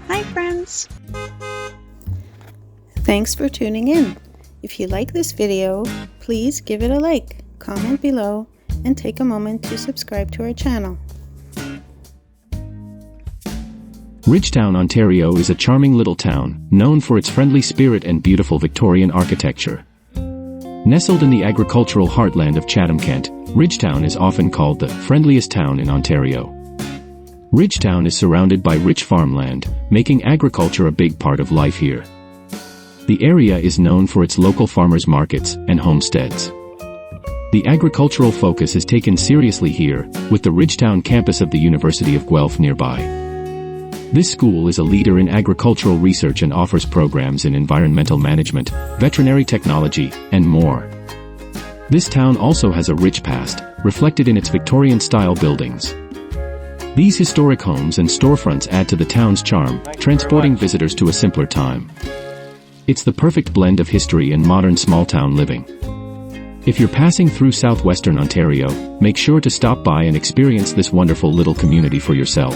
Hi friends! Thanks for tuning in. If you like this video, please give it a like, comment below, and take a moment to subscribe to our channel. Ridgetown, Ontario is a charming little town, known for its friendly spirit and beautiful Victorian architecture. Nestled in the agricultural heartland of Chatham-Kent, Ridgetown is often called the friendliest town in Ontario. Ridgetown is surrounded by rich farmland, making agriculture a big part of life here. The area is known for its local farmers markets and homesteads. The agricultural focus is taken seriously here, with the Ridgetown campus of the University of Guelph nearby. This school is a leader in agricultural research and offers programs in environmental management, veterinary technology, and more. This town also has a rich past, reflected in its Victorian-style buildings. These historic homes and storefronts add to the town's charm, transporting visitors to a simpler time. It's the perfect blend of history and modern small-town living. If you're passing through Southwestern Ontario, make sure to stop by and experience this wonderful little community for yourself.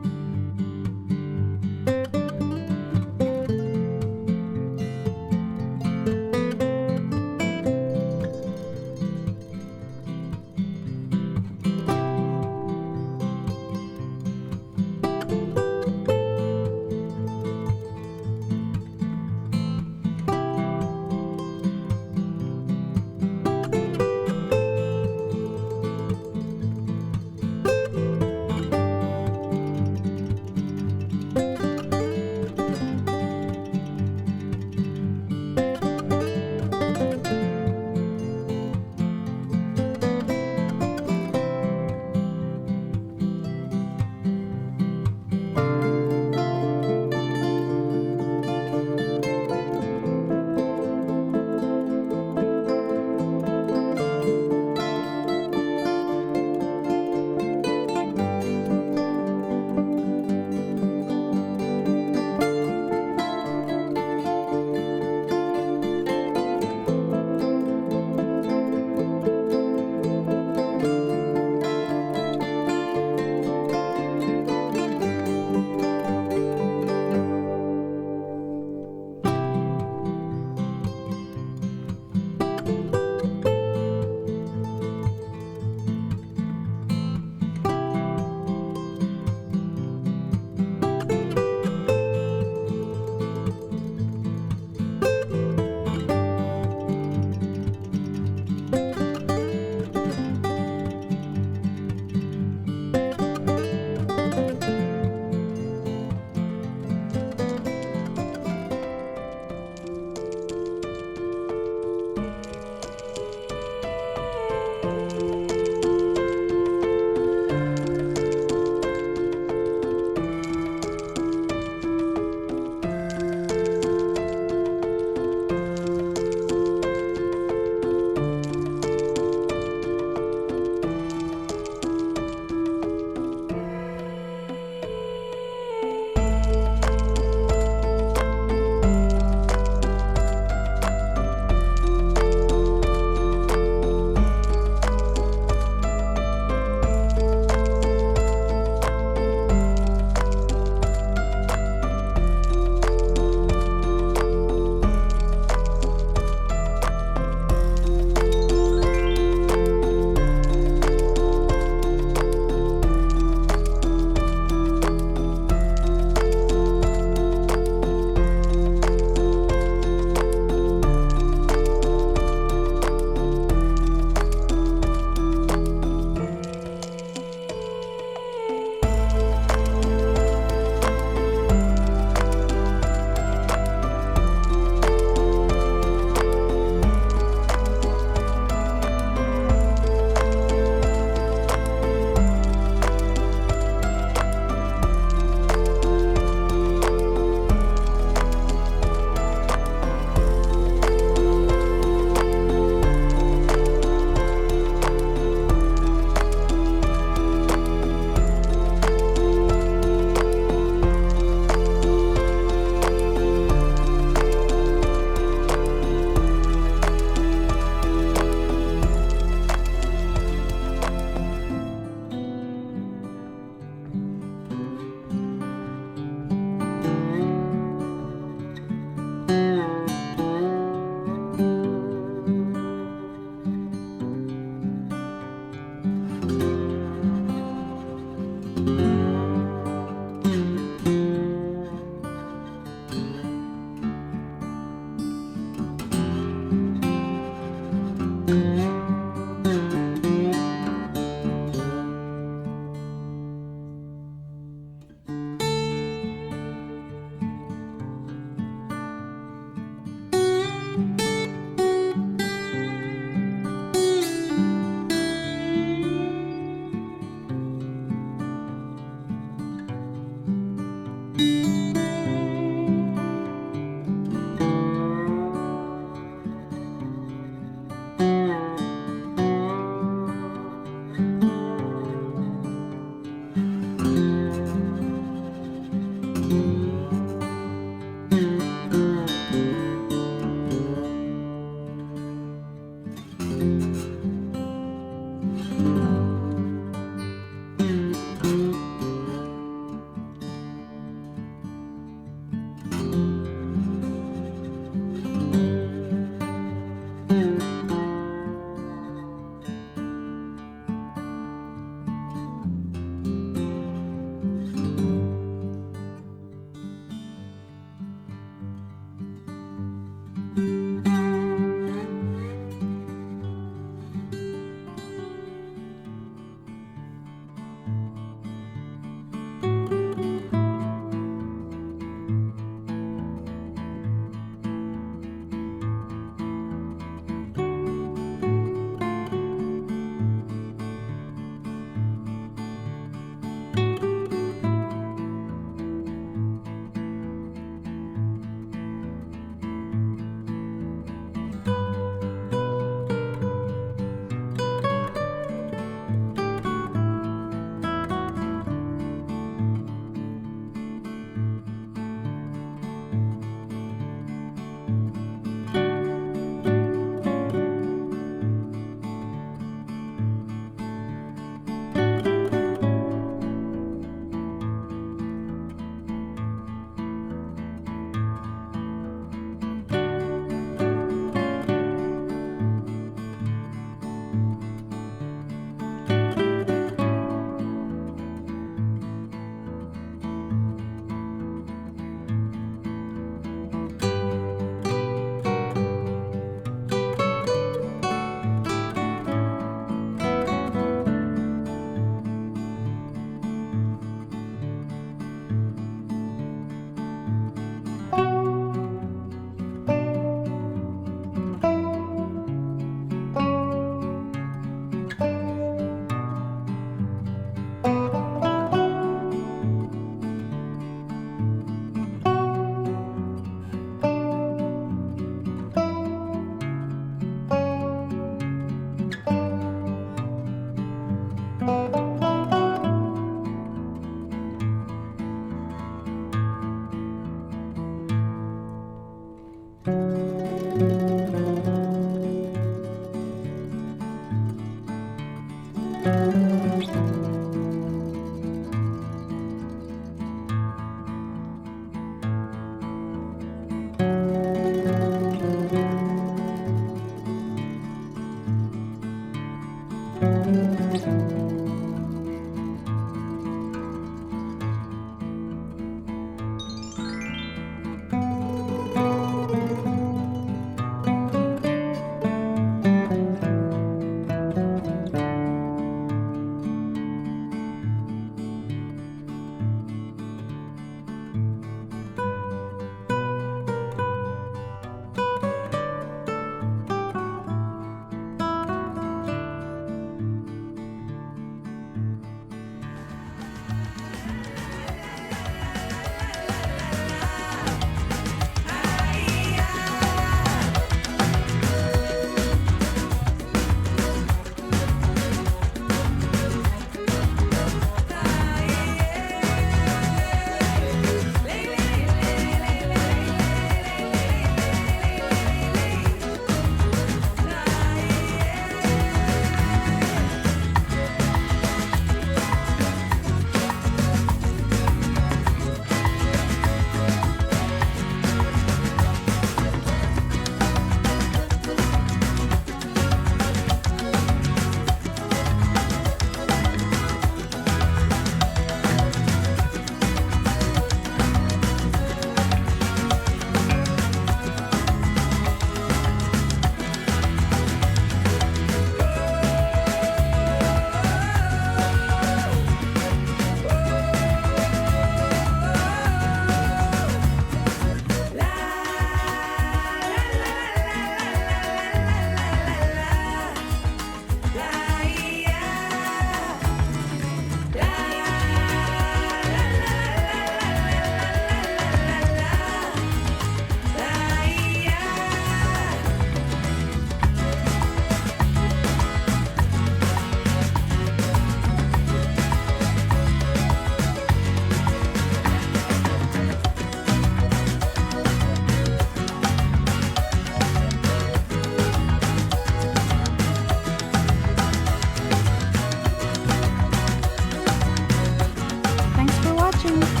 watching.